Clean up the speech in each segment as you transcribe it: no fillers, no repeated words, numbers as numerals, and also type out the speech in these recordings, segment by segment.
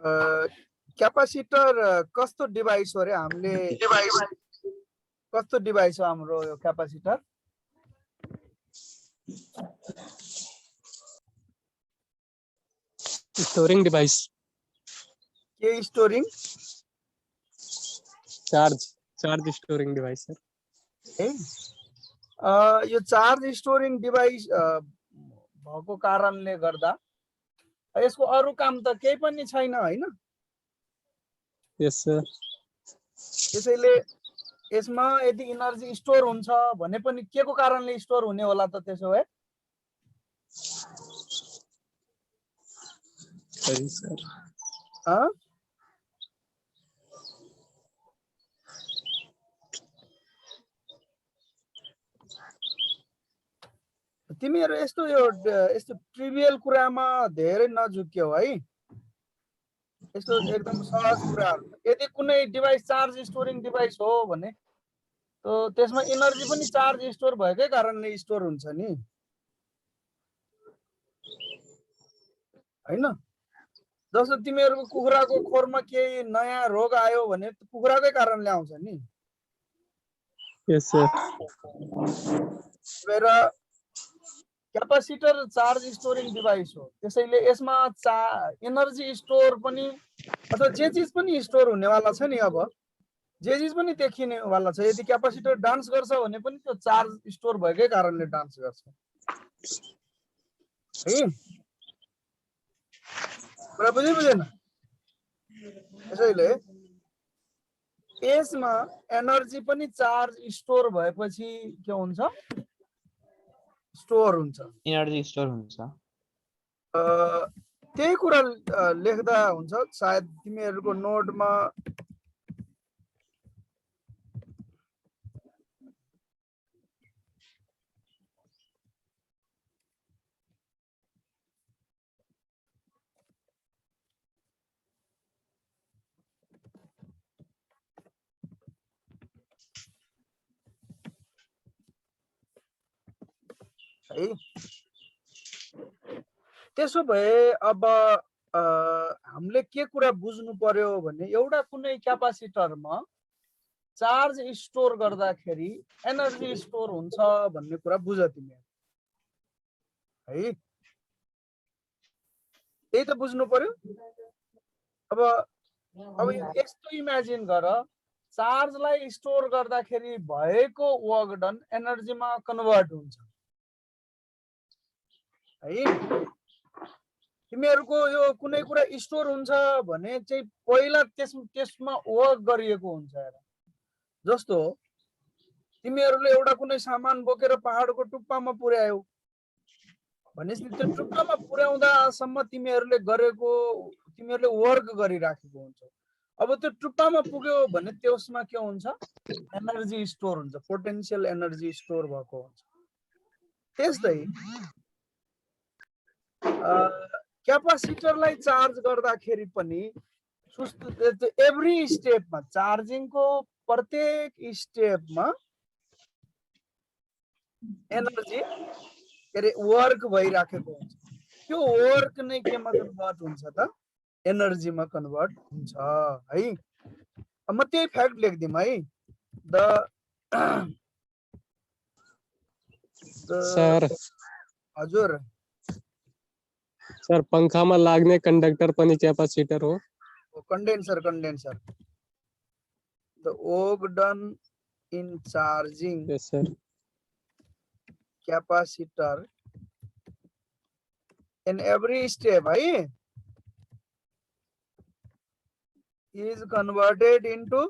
Capacitor कस्तो device हो रे? हामीले कस्तो डिभाइस हो हाम्रो यो क्यापासिटर? Storing device. के storing? Charge storing device sir. यो चार्ज स्टोरिङ डिभाइस भएको कारणले गर्दा यसको अरु काम त केही पनि छैन हैन? यस सर। त्यसैले यसमा यदि एनर्जी स्टोर हुन्छ भने पनि के को कारणले स्टोर हुने होला त त्यसो भए? सही सर। तिमीहरु यस्तो ट्रिभियल कुरामा धेरै नझुक्यौ है। यस्तो एकदम सहज कुराहरु। यदि कुनै डिभाइस चार्ज स्टोरिङ डिभाइस हो भने तो त्यसमा एनर्जी पनि चार्ज स्टोर भएकै कारणले स्टोर हुन्छ नि हैन? जस्तो तिमीहरुको कुखुराको खोरमा केही नयाँ रोग आयो भने कुखुराकै कारणले आउँछ नि। यस सर। र क्यापासिटर चार्ज स्टोरिङ डिभाइस हो, त्यसैले यसमा एनर्जी स्टोर पनि अथवा जे चीज पनि स्टोर हुनेवाला छ नि। अब जे चीज पनि देखिने वाला छ। यदि क्यापासिटर डान्स गर्छ भने पनि त्यो चार्ज स्टोर भएकै कारणले डान्स गर्छ है। कुरा बुझेन? त्यसैले यसमा एनर्जी पनि चार्ज स्टोर भएपछि के हुन्छ? स्टोर हुन्छ, एनर्जी स्टोर हुन्छ। त्यही कुरा लेख्दा हुन्छ सायद तिमीहरुको नोटमा। है त्यसो भए अब हामीले के कुरा बुझ्नु पर्यो भने एउटा कुनै क्यापासिटरमा चार्ज स्टोर गर्दाखेरि एनर्जी स्टोर हुन्छ भन्ने कुरा बुझ तिमी है। त्यही त बुझ्नु पर्यो। अब यस्तो इमेजिन गर, चार्जलाई स्टोर गर्दाखेरि भएको वर्क डन एनर्जीमा कन्भर्ट हुन्छ है। तिमीहरुको यो कुनै कुरा स्टोर हुन्छ भने चाहिँ पहिला त्यसमा वर्क गरिएको हुन्छ हेर। जस्तो तिमीहरुले एउटा कुनै सामान बोकेर पहाडको टुप्पामा पुर्यायौ भनेपछि त्यो टुप्पामा पुर्याउँदासम्म तिमीहरुले वर्क गरिराखेको हुन्छ। अब त्यो टुप्पामा पुग्यो भने त्यसमा के हुन्छ? एनर्जी स्टोर हुन्छ, पोटेन्शियल एनर्जी स्टोर भएको हुन्छ। त्यस्तै क्यापासिटरलाई चार्ज गर्दाखेरि पनि एभ्री स्टेपमा, चार्जिङको प्रत्येक स्टेपमा एनर्जी वर्क भइराखेको हुन्छ। त्यो वर्क नै केमा कन्भर्ट हुन्छ त? एनर्जीमा कन्भर्ट हुन्छ है। म त्यही फ्याक्ट लेख्दिम है। सर हजुर सर, पंखामा लाग्ने कंडक्टर पनि क्यापासिटर हो। Condenser the work done in charging yes sir capacitor in every step is converted into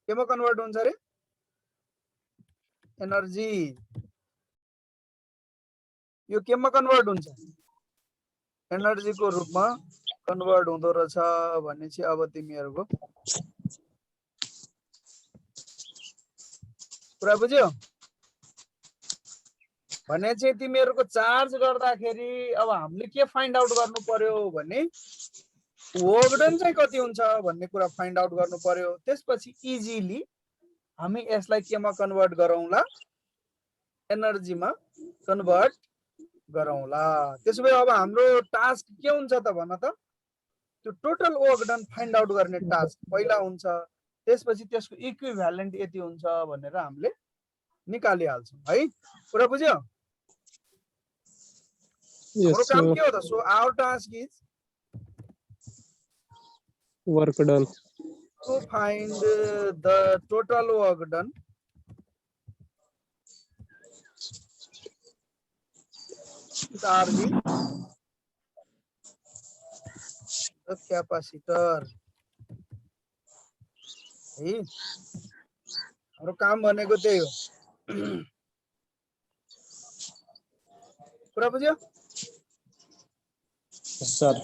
केमा कन्भर्ट हुन्छ रे? एनर्जी। यो केमा कन्भर्ट हुन्छ? एनर्जी को रूपमा कन्भर्ट हुँदो रहेछ भन्ने चाहिँ अब तिमीहरुको कुरा बुझ्यौ भने चाहिँ तिमीहरुको चार्ज गर्दाखेरि अब हामीले के फाइन्ड आउट गर्नु पर्यो भने वर्क डन चाहिँ कति हुन्छ भन्ने कुरा फाइन्ड आउट गर्नु पर्यो। त्यसपछि इजिली हामी यसलाई केमा कन्भर्ट गरौँला? एनर्जीमा कन्भर्ट गरौँला। त्यसो भए अब हाम्रो टास्क के हुन्छ त भन त, त्यो total work done find out गर्ने टास्क पहिला हुन्छ, त्यसपछि त्यसको इक्विभ्यालेन्ट यति हुन्छ भनेर हामीले निकालिहाल्छौँ है। कुरा बुझ्यो? Yes, हाम्रो काम sir. के हो त? So our task is Work done. to find the total work done charging the capacitor है। हाम्रो काम भनेको त्यही हो। कुरा बुझ्यो? सर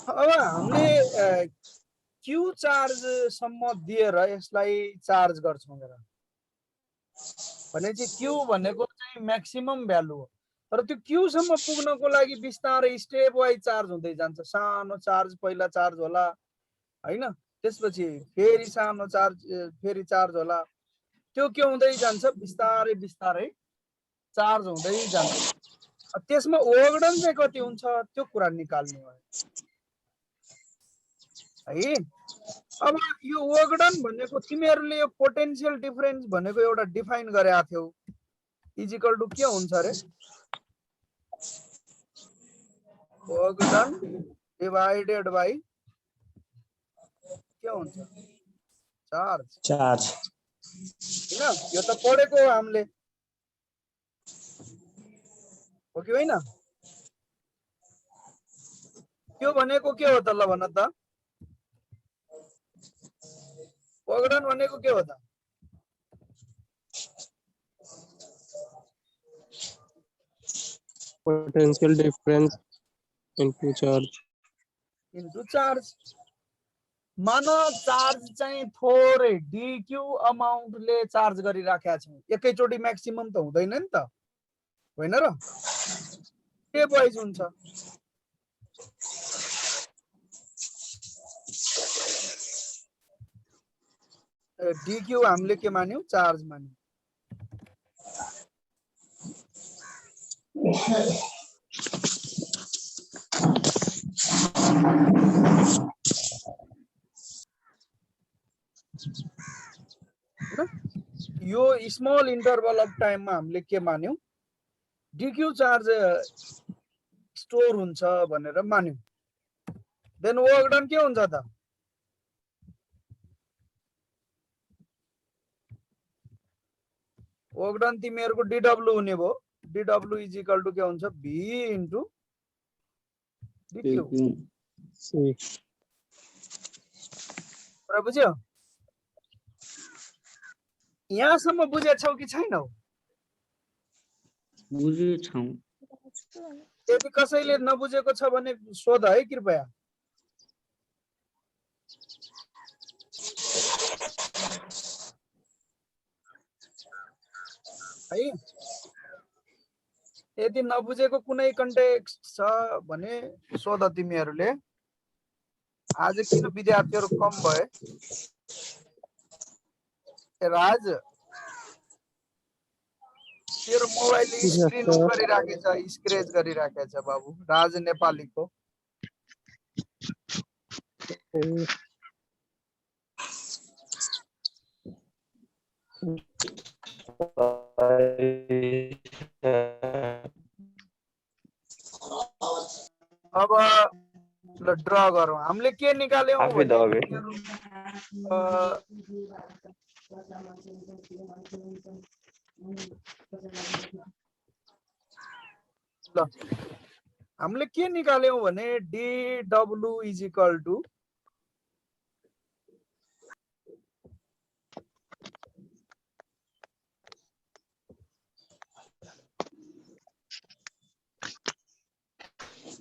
अब हामीले क्यू चार्ज सम्म दिएर यसलाई चार्ज गर्छौँ भने चाहिँ क्यू भनेको चाहिँ म्याक्सिमम भ्यालु हो। तर त्यो क्यू सम्म पुग्नको लागि बिस्तारै स्टेप वाइज चार्ज हुँदै जान्छ। सानो चार्ज पहिला चार्ज होला हैन, त्यसपछि फेरि सानो चार्ज फेरि चार्ज होला, त्यो के हुँदै जान्छ, बिस्तारै बिस्तारै चार्ज हुँदै जान्छ। त्यसमा वर्क डन चाहिँ कति हुन्छ त्यो कुरा निकाल्ने हो है। अब यो वर्क डन भनेको तिमीहरूले यो पोटेन्शियल डिफरेन्स भनेको एउटा डिफाइन गरेका थियौ, इजिकल टु के हुन्छ रे, वर्क डन डिवाइडेड बाइ के हुन्छ, चार्ज चार्ज हैन। यो त पढेको हो हामीले, हो कि होइन? त्यो भनेको के हो त, ल भन त, वर्क डन भनेको के हो त? Potential difference into charge. Into charge. मान चार्ज चाहिँ थोरै डिक्यू अमाउन्टले चार्ज गरिराखेका छौँ, एकैचोटि म्याक्सिमम त हुँदैन नि त, होइन र? स्टेप वाइज हुन्छ। डिक्यू हामीले के मान्यौ, चार्ज मान्यौ। यो स्मल इन्टरभल अफ टाइममा हामीले के मान्यौ, डिक्यू चार्ज स्टोर हुन्छ भनेर मान्यौ। देन वर्क डन के हुन्छ त? वर्क डन तिमीहरूको डिडब्ल्यू हुने भयो। डिडब्ल्यू इज इक्वल टु के हुन्छ, भी इन्टु डिक्यू। See. कुरा बुझ्यो? यहाँसम्म बुझेछौ कि छैनौ? बुझेछौँ। यदि कसैले नबुझेको छ भने सोध है कृपया। है, यदि नबुझेको कुनै कन्टेक्स्ट छ भने सोध तिमीहरूले। आज किन विद्यार्थीहरू कम भए? राज, तेरो मोबाइलले स्क्रिन sir. गरिराखेछ, स्क्रेच गरिराखेछ बाबु। राज नेपालीको अब ल ड्र गरौँ। हामीले के निकाल्यौँ भने ल हामीले के निकाल्यौँ भने d W is equal to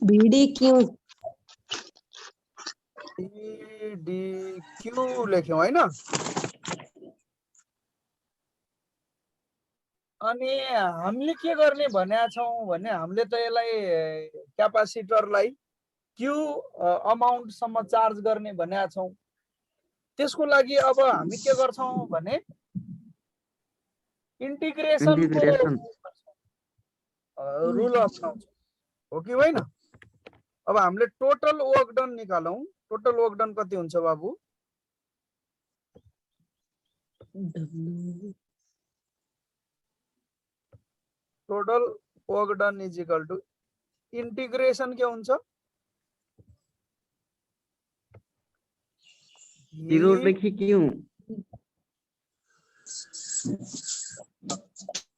VDQ d Q लेख्यौँ होइन। अनि हामीले के गर्ने भनेका छौँ भने हामीले त यसलाई क्यापासिटरलाई क्यू अमाउन्टसम्म चार्ज गर्ने भनेका छौँ। त्यसको लागि अब हामी के गर्छौँ भने इन्टिग्रेसन रुल अपनाउँछौँ, हो कि होइन? अब हामीले टोटल वर्क डन निकालौँ। टोटल वर्क डन कति हुन्छ बाबु? Total work done is equal to integration के हुन्छ? 0 देखि Q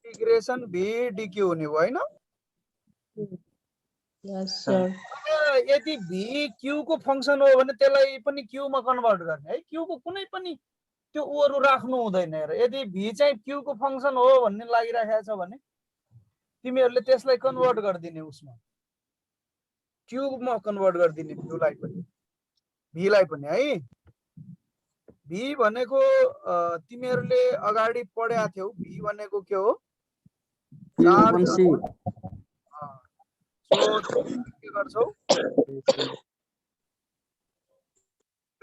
इंटीग्रेशन V dq हुने भयो हैन? Yes, sir. यदि V Q को फंक्सन हो भने त्यसलाई पनि Q मा कन्भर्ट गर्ने है। Q को कुनै पनि त्यो ओहरु राख्नु हुँदैन हेर। यदि V चाहिँ Q को फंक्सन हो भन्ने लागिराखेको छ भने तिमीहरुले त्यसलाई कन्भर्ट गर्दिने उसमा Q मा कन्भर्ट गर्दिने Q लाई पनि V लाई पनि है। V भनेको तिमीहरुले अगाडि पढ्या थियौ। V भनेको के हो? चार्ज। सो के गर्छौ? Q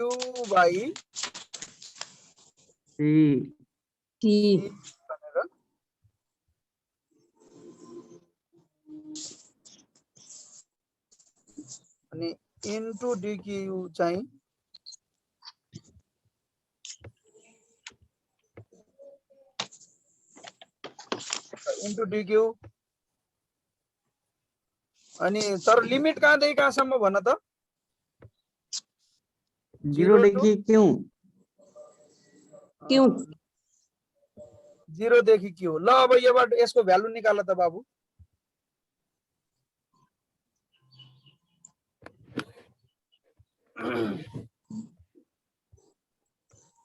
by T. भनेर अनि इन्टु dq चाहिँ इन्टु dq अनि तर लिमिट कहाँदेखि कहाँसम्म भन त? 0 देखि Q Q. 0 देखि Q। ल अब योबाट यसको भ्यालु निकाल त बाबु।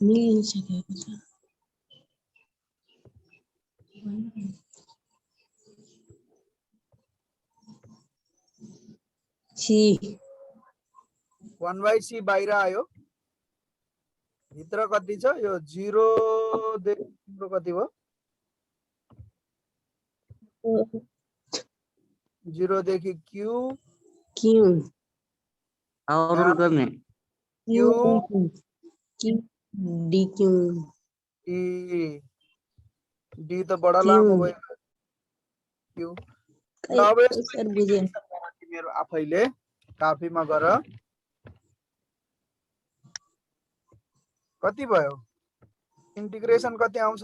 मिलिसकेको छ। C. 1/c बाहिर आयो। भित्र कति छ? यो 0 देखि तिम्रो कति भयो? 0 देखि Q Q. और गर्ने Q. DQ. D त बडा लामो भयो। Q। ल अब सर बुझे। तिमीहरु आफैले काफीमा गर। कति भयो? इंटीग्रेशन कति आउँछ?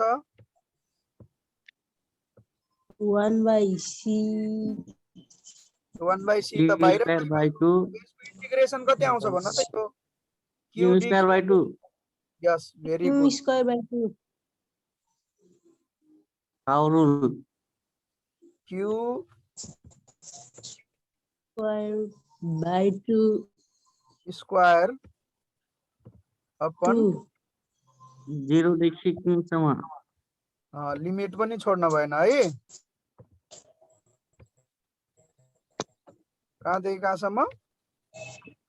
1/c 1/c Q त बाहिर। square by 2 इंटीग्रेशन कति आउँछ भन्न त यो? Q square by 2 yes, very Q good. square by 2. how rule Q Square by 2. Square upon 2. 0 देखि Q सम्म लिमिट पनि छोड्न भएन है। कहाँदेखि कहाँसम्म?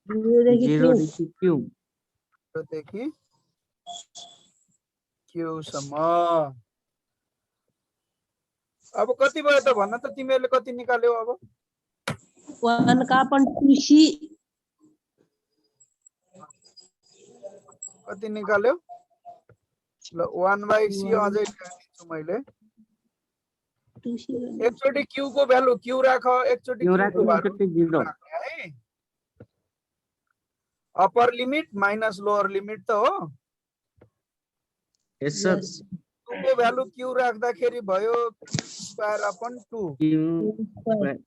0 देखि 0 Q. देखि Q देखि Q सम्म। अब कति भयो त भन्न त? तिमीहरुले कति निकाल्यौ अब? 1 का अपन 2c. कति निकाल्यौ? ल 1/c अझै लेखिदिन्छु मैले। 2c. एकचोटी Q को भ्यालु Q राख, एकचोटी Q Q राख, को भ्यालु एकचोटी 0 राख्ने है। Upper limit minus lower limit त हो। yes sir Yes. Q को भ्यालु Q राख्दाखेरि भयो Q square upon 2। Q square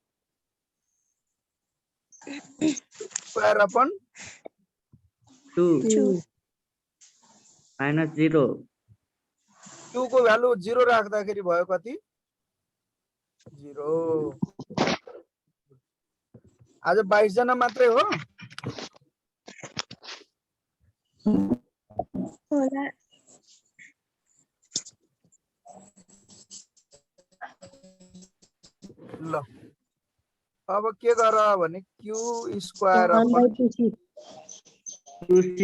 square upon 2 minus 0 Q को भ्यालु 0 राख्दाखेरि भयो कति? 0। आज 22 जना मात्रै हो। ल अब के गर भने Q square 1 by upon 2c. 2C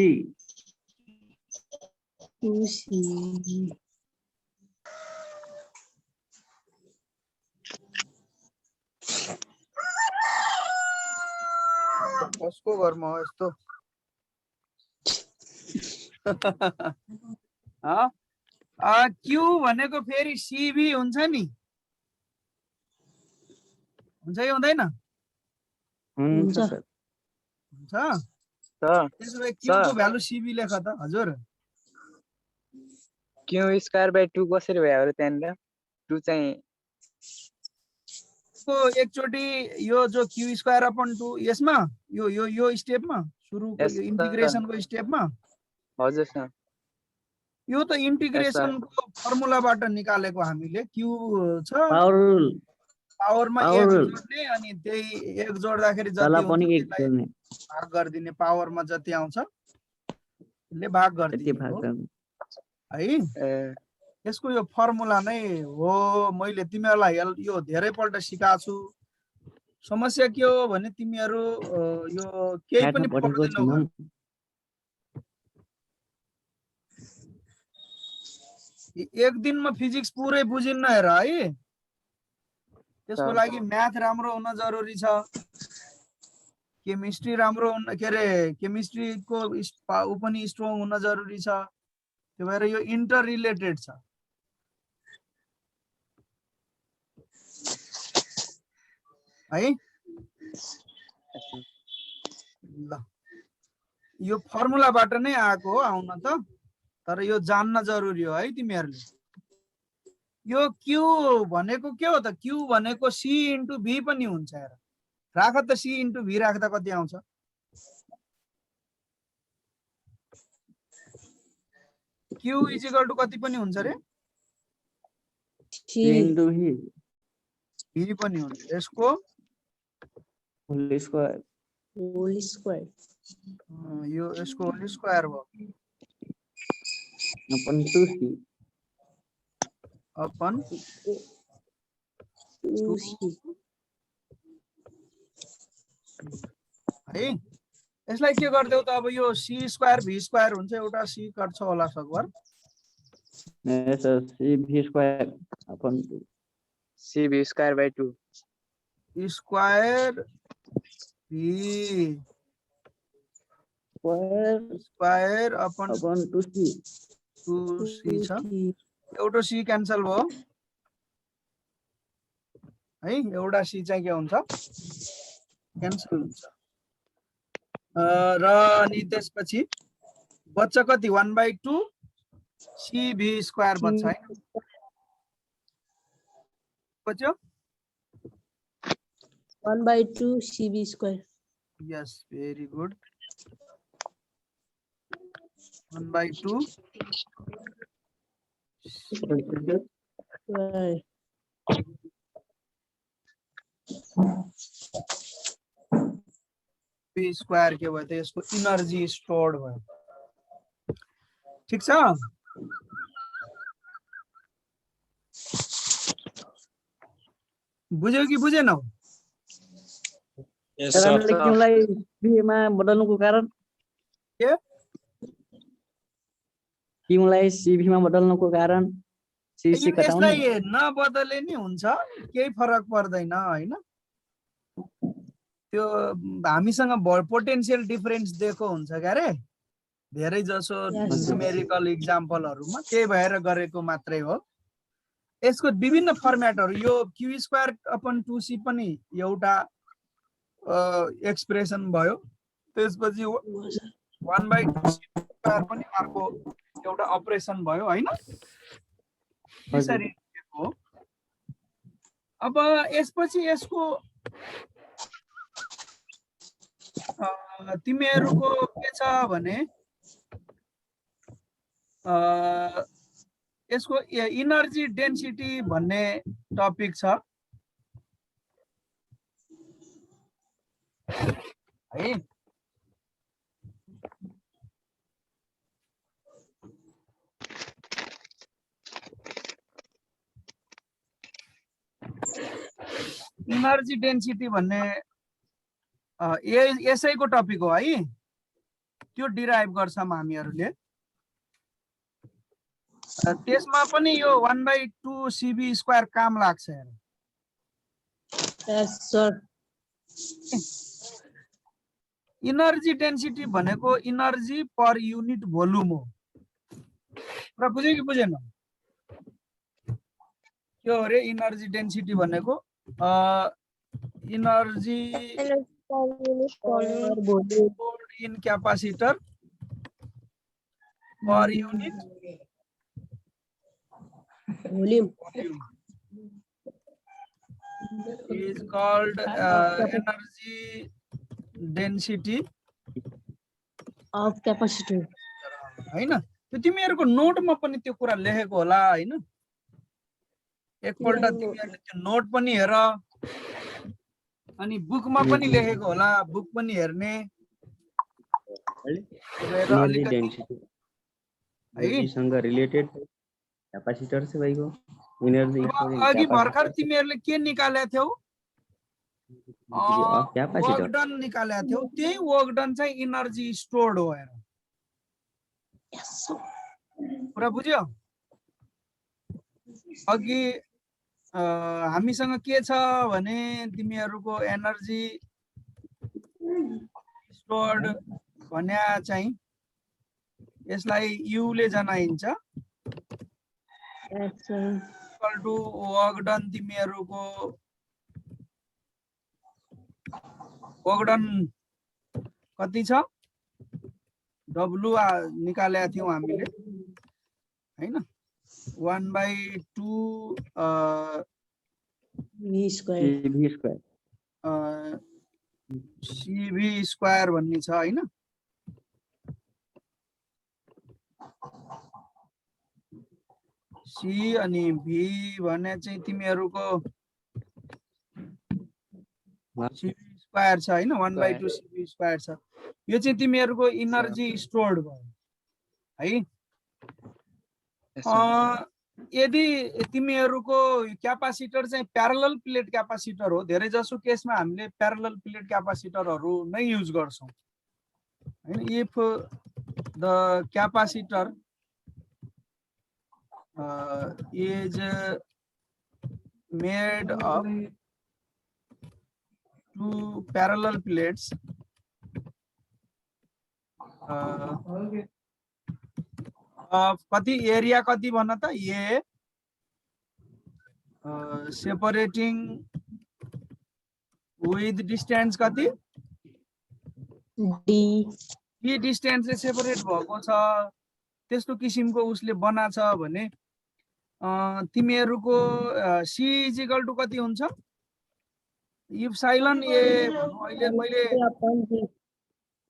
2c. कसको घरमा हो यस्तो? Q भनेको फेरि CV हुन्छ नि। हुन्छ कि हुँदैन? हुन्छ हुन्छ। सर। हुन्छ। सर त्यसो भए q को भ्यालु cb लेख त हजुर। q स्क्वायर बाइ 2 कसरी भयो र त्यहाँनिर 2 चाहिँ को एकचोटी यो जो q स्क्वायर अपन 2 यसमा यो स्टेपमा सुरुको Yes, यो sir. इन्टिग्रेसनको स्टेपमा हजुर सर यो त इन्टिग्रेसनको फर्मुलाबाट निकालेको हामीले q छ पावर रुल पावरमा पावर 1 रुल जोड्ने अनि त्यही 1 जोड्दाखेरि जति तल हुन्छ पनि 1 त्यसलाई जोड्ने भाग गरिदिने पावरमा जति आउँछ त्यसले भाग त्यति गरिदिने भाग हो गर्ने। है। ए यसको यो फर्मुला नै हो। मैले तिमीहरूलाई यो धेरैपल्ट सिकाएको छु। समस्या के हो भने तिमीहरू यो केही ठाठा पनि पढेको पढ्दैनौ। छैनौँ। एक दिनमा फिजिक्स पुरै बुझिन्न हेर है। त्यसको सर। लागि म्याथ राम्रो हुन जरुरी छ, केमिस्ट्री राम्रो हुन के अरे केमिस्ट्रीको ऊ पनि स्ट्रङ हुन जरुरी छ। त्यो भएर यो इन्टर रिलेटेड छ। है ल यो फर्मुलाबाट नै आएको हो आउन त, तर यो जान्न जरुरी हो है तिमीहरूले। यो q भनेको के हो त? q भनेको c इन्टु v पनि हुन्छ हेर। राख त c इन्टु v राख्दा कति आउँछ? q इजिकल टु कति पनि हुन्छ रे? इन्टु v पनि हुन्छ। यसको होल स्क्वायर होल स्क्वायर यो यसको होल स्क्वायर भयो अपन 2c अपन 2c है। यसलाई के गर्देऊ त? अब यो c स्क्वायर v स्क्वायर हुन्छ, एउटा c कट्छ होला सकभर। c v square upon 2 cb square by 2 square v square upon 2c 2c छ। एउटा c क्यान्सल भयो है। एउटा c चाहिँ के हुन्छ? क्यान्सल हुन्छ। र अनि त्यसपछि बच्चा कति? 1/2 cv स्क्वायर बच्छ है। बच्यो 1/2 cb स्क्वायर। यस भेरी गुड। 1/2 v स्क्वायर के भयो त? यसको इनर्जी स्टोर्ड भयो। ठीक छ। बुझ्यौ कि बुझेनौ? सर हामीले क्यूलाई v मा बदल्नुको कारण के? क्यूलाई cv मा बदल्नुको कारण cc घटाउने। यसलाई नबदले नि हुन्छ, केही फरक पर्दैन हैन। त्यो हामीसँग पोटेन्शियल डिफरेन्स दिएको हुन्छ क्या रे धेरै जसो न्युमेरिकल एक्जाम्पलहरुमा, त्यही भएर गरेको मात्रै हो। यसको विभिन्न फर्म्याटहरु, यो q स्क्वायर अपन 2c पनि एउटा एक्सप्रेसन भयो। त्यसपछि 1/2 स्क्वायर पनि अर्को एउटा अपरेसन भयो हैन। यसरी हो। अब यसपछि यसको तिमीहरुको के छ भने यसको इनर्जी डेन्सिटी भन्ने टपिक छ है। इनर्जी डेन्सिटी भन्ने यसैको टपिक हो है। त्यो डिराइभ गर्छौं हामीहरुले। त्यसमा पनि यो 1/2 cb स्क्वायर काम लाग्छ हेर। यस सर। इनर्जी डेन्सिटी भनेको इनर्जी पर युनिट भोल्युम हो। र बुझ्यो कि बुझेन? के हो रे इनर्जी डेन्सिटी भनेको? energy stored in capacitor per unit Volume. is called energy density Of capacitor. हैन। त्यो तिमीहरुको नोटमा पनि त्यो कुरा लेखेको होला हैन। एकपल्ट तिमीहरुले त्यो नोट पनि हेर अनि बुकमा पनि लेखेको होला, बुक पनि हेर्ने हेरेर एनर्जी अलिकति डेंसिटी है। एनर्जी सँग रिलेटेड क्यापासिटर से भाइको एनर्जी अघि भर्खर तिमीहरुले के निकालेको थियौ? क्यापासिटर वर्क डन निकालेको थियौ। त्यही वर्क डन चाहिँ एनर्जी स्टोर्ड हो हेर। कुरा बुझ्यो? अघि हामीसँग के छ भने तिमीहरुको एनर्जी स्टोर्ड भन्या चाहिँ यसलाई यु ले जनाइन्छ इक्वल टु वर्क डन। तिमीहरुको वर्क डन कति छ? W निकालेका थियौ हामीले हैन। 1/2 V square. CV square CV square भन्ने छ हैन। C अनि V भने चाहिँ तिमीहरुको CV स्क्वायर छ हैन। 1/2 CV स्क्वायर छ। यो चाहिँ तिमीहरुको एनर्जी स्टोर्ड भयो है। यदि तिमीहरुको क्यापासिटर चाहिँ प्यारलल प्लेट क्यापासिटर हो, धेरै जसो केसमा हामीले प्यारलल प्लेट क्यापासिटरहरु नै युज गर्छौं हैन। If the capacitor is made of two parallel plates कति एरिया कति भन्न त? ए सेपरेटिङ विथ डिस्टेन्स कति? डी डिस्टेन्स ले सेपरेट भएको छ। त्यस्तो किसिमको उसले बनाछ भने तिमीहरुको सी इज इक्वल टु कति हुन्छ? इप्साइलन ए अहिले मैले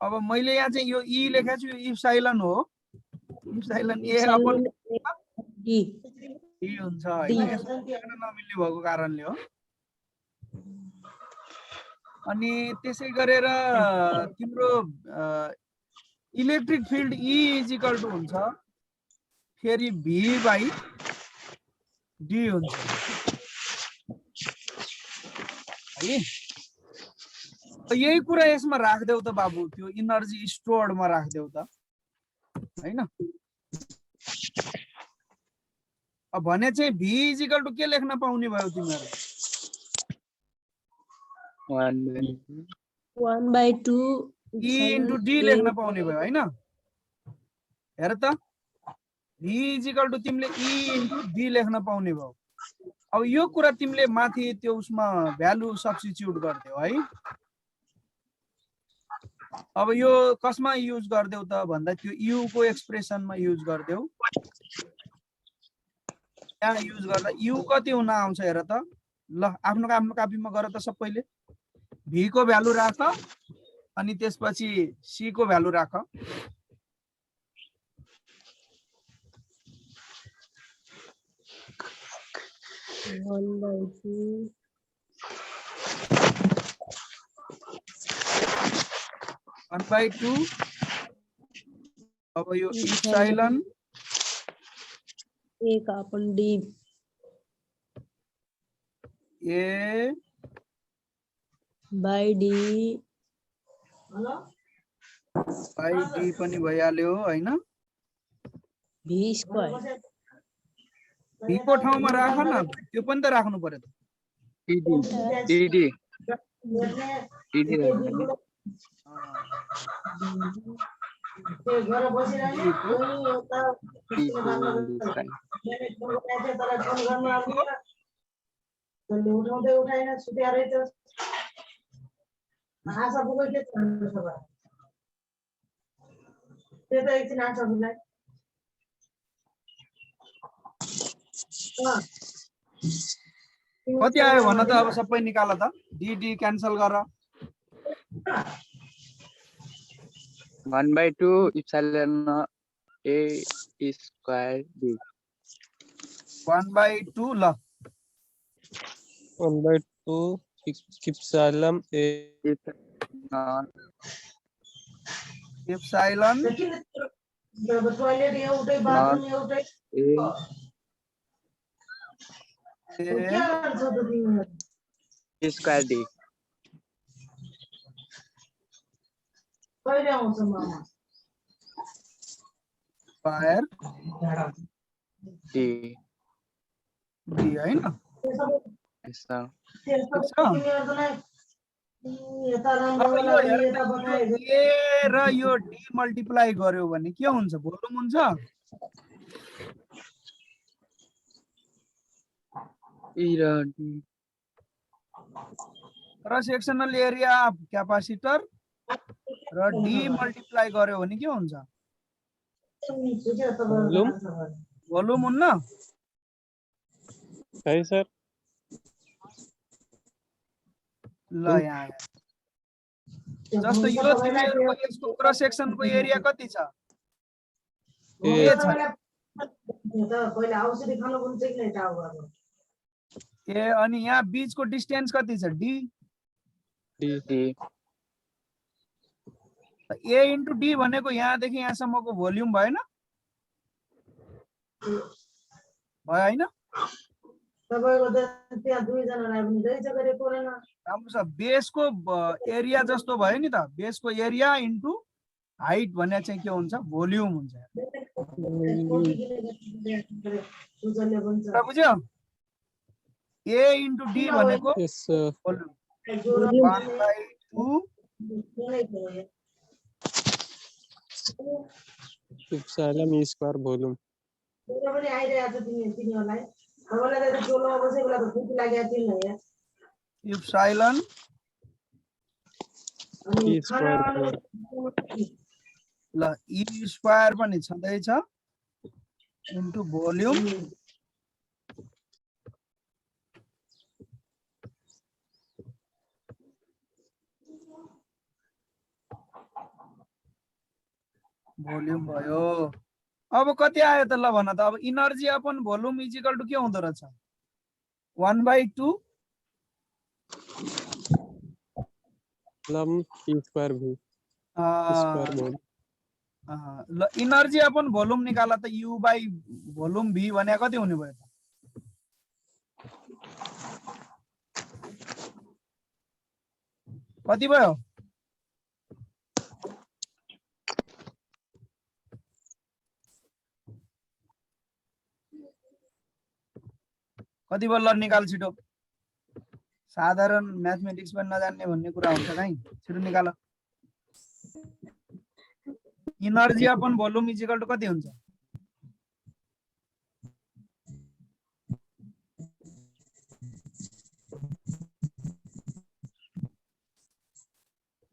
अब मैले यहाँ चाहिँ यो ई लेखेको छु, यो इप्साइलन हो। इप्साइलन ए अपन डी हुन्छ हैन। यसमा नमिल्ने भएको कारणले हो। अनि त्यसै गरेर तिम्रो electric field E is equal to हुन्छ फेरि भी बाइ डी हुन्छ है। यही कुरा यसमा राख्देऊ त बाबु, त्यो एनर्जी स्टोर्डमा राख्देऊ त हैन। अब भने चाहिँ भी इज इक्वल टु के लेख्न पाउने भयो तिमीहरु? 1/2 ई इन्टु डी लेख्न पाउने भयो हैन। हेर त, भी इज इक्वल टु तिमीले ई इन्टु डी लेख्न पाउने भयो। अब यो कुरा तिमीले माथि त्यो उसमा भ्यालु सब्स्टिट्युट गर्दियौ है। अब यो कसमा युज गर्देऊ त भन्दा त्यो यु को एक्सप्रेसनमा युज गर्देऊ। यहाँ युज गर्दा यु कति हुन आउँछ हेर त। ल आफ्नो कापीमा गर त सबैले। भी को भ्यालु राख अनि त्यसपछि सी को भ्यालु राख। वन बाई टू। अब यो इप्साइलन ए का upon D A by D पनि भइहाल्यो हैन। भी स्क्वायर भी को ठाउँमा राख न, त्यो पनि त राख्नु पर्यो त। डी कति आयो भन त अब सबै निकाल त डी डी क्यान्सल गर 1/2 epsilon a square d 1/2 ल 1/2 epsilon a epsilon epsilon a square d square d D हैन यस्तो ए र यो डी मल्टिप्लाई गर्यो भने के हुन्छ भोल्युम हुन्छ e र d र सेक्सनल एरिया अफ क्यापासिटर र डी मल्टिप्लाई गर्यो भने के हुन्छ Volume? भोल्युम हुन्न है सर ल यहाँ आयो। जस्तो यो तिमीहरुको यसको क्रस सेक्सनको एरिया कति छ ए छ ए अनि यहाँ बीचको डिस्टेन्स कति छ D d d a into D भनेको यहाँदेखि यहाँसम्मको भोल्युम भएन भयो हैन राम्रो छ बेसको एरिया जस्तो भयो नि त बेसको एरिया इन्टु हाइट भने चाहिँ के हुन्छ भोल्युम हुन्छ र बुझ्यो ए इन्टु डी भनेको yes sir volume 1/2 epsilon e square volume epsilon e square volume ल ई स्क्वायर पनि छँदैछ इन्टु भोल्युम भोल्युम भयो अब कति आयो त ल भन त अब energy upon volume is equal to के हुँदो रहेछ 1/2 epsilon e square v square volume ल इनर्जी अपन भोल्युम निकाला त यु बाई भोल्युम भी भने कति हुने भयो त कति भयो कति भयो ल निकाल छिटो साधारण म्याथमेटिक्स पनि नजान्ने भन्ने कुरा हुन्छ कहीँ छिटो निकाल energy upon volume is equal to कति हुन्छ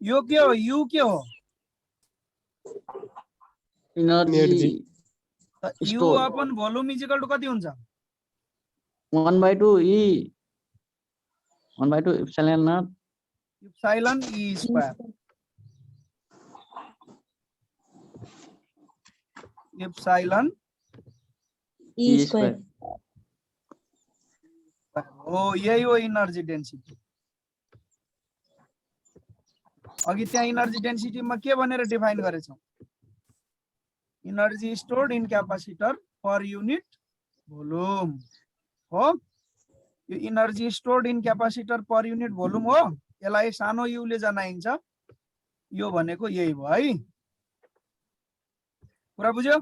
यो के हो यु के हो एनर्जी त U Store. Upon volume is equal to कति हुन्छ 1/2 e 1/2 epsilon naught epsilon E square epsilon e square हो यही हो इनर्जी डेन्सिटी अघि त्यहाँ इनर्जी डेन्सिटीमा के भनेर डिफाइन गरेछौँ energy stored in capacitor per unit volume हो यो energy stored in capacitor per unit volume हो यसलाई सानो युले जनाइन्छ यो भनेको यही भयो है कुरा बुझ्यो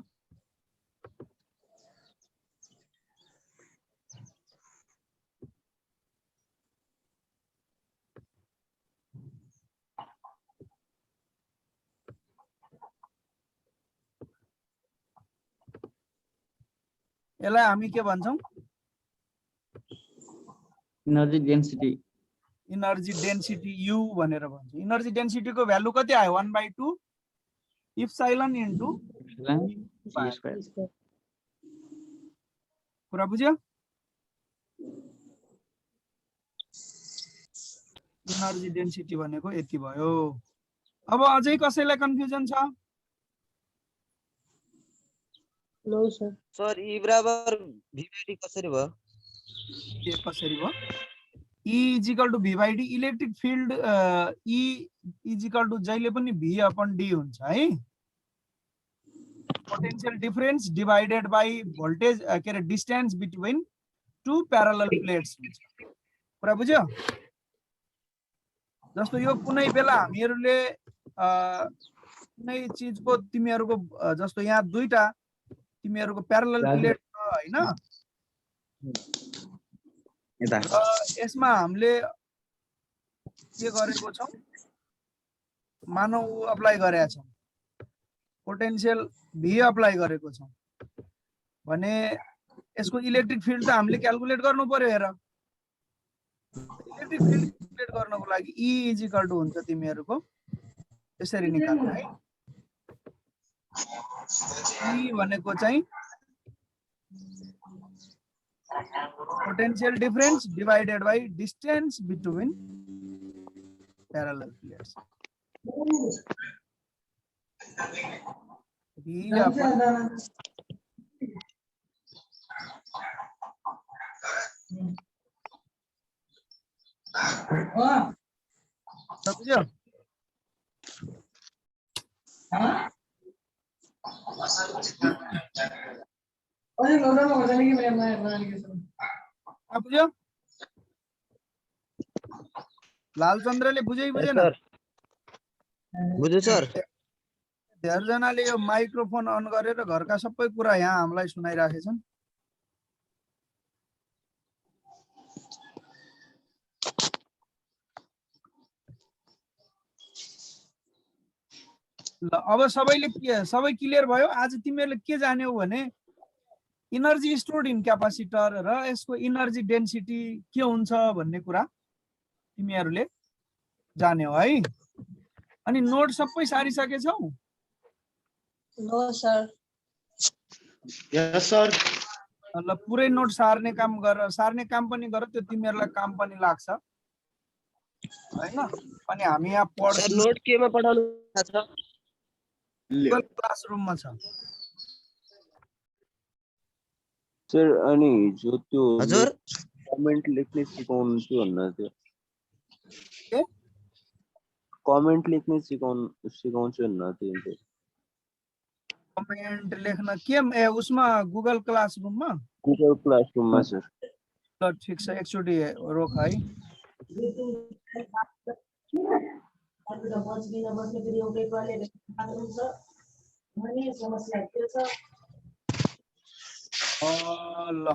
यसलाई हामी के भन्छौं energy density energy density U भनेर भन्छ। इनर्जी डेन्सिटी को भ्यालु कति आयो 1/2 इप्सिलोन इन्टु E square. कुरा बुझ्यो? इनर्जी डेन्सिटी भनेको यति भयो। अब अझै कसैलाई कन्फ्युजन छ? No sir. सर ई बराबर v by d कसरी भयो? के कसरी भयो? E is equal to V by D, electric field E is equal to जहिले पनि V upon D हुन्छ है। Potential difference divided by voltage के अरे distance between two parallel plates हुन्छ। कुरा बुझ्यो? जस्तो यो कुनै बेला हामीहरूले कुनै चिजको तिमीहरूको जस्तो यहाँ दुईटा तिमीहरूको प्यारलल प्लेट छ हैन, र यसमा हामीले के गरेको छौं, मानौ अप्लाई गरेका छौं, पोटेन्शियल V अप्लाई गरेको छौं भने यसको इलेक्ट्रिक फिल्ड त हामीले क्याल्कुलेट गर्नु पर्यो। हेर, इलेक्ट्रिक फिल्ड क्याल्कुलेट गर्नको लागि E इज इक्वल टु हुन्छ तिमीहरूको यसरी निकाल्नु है। E भनेको चाहिँ potential difference divided by distance between parallel plates. समझो? बुझ्यो? लालचन्द्रले बुझे बुझेन? बुझ्यो सर। धेरैजनाले यो माइक्रोफोन अन गरेर घरका सबै कुरा यहाँ हामीलाई सुनाइराखेछन्। ल अब सबै क्लियर भयो। आज तिमीहरूले के जान्यौ भने इनर्जी स्टोर्ड इन क्यापासिटर र यसको इनर्जी डेन्सिटी के हुन्छ भन्ने कुरा तिमीहरूले जान्यौ है। अनि नोट सबै सारिसकेछौ? No sir. Yes sir. ल पुरै नोट सार्ने काम गर, सार्ने काम पनि गर, त्यो तिमीहरूलाई काम पनि लाग्छ हैन। अनि हामी यहाँ पढ्छौं। सर नोट केमा पढाउनु छ? गुगल क्लासरुममा छ। सर अनि जो त्यो हजुर कमेन्ट लेख्ने सिकाउनु भन्नु थियो, के कमेन्ट लेख्ने सिकाउँछु भन्नु थियो। कमेन्ट लेख्न के उसमा गुगल क्लासरुममा? गुगल क्लासरुममा सर। ल ठीक छ, एकचोटि रोक है। ल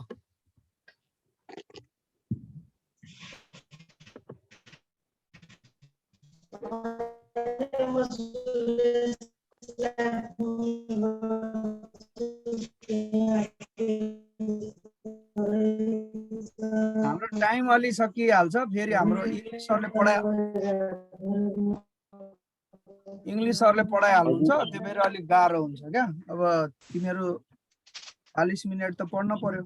हाम्रो टाइम अलि सकिहाल्छ। फेरि हाम्रो इङ्ग्लिस सरले पढाइहाल्नुहुन्छ, त्यो भएर अलिक गाह्रो हुन्छ क्या। अब तिमीहरू 40 मिनट त पढ्न पर्यो।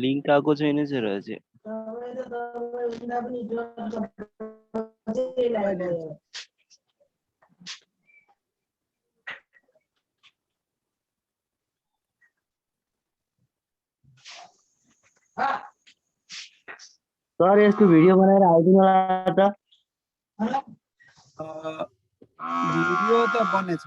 लिंक आएको छैन सर अझै। सर यसको भिडियो बनाएर हालिदिनु होला त? भिडियो त बनेछ।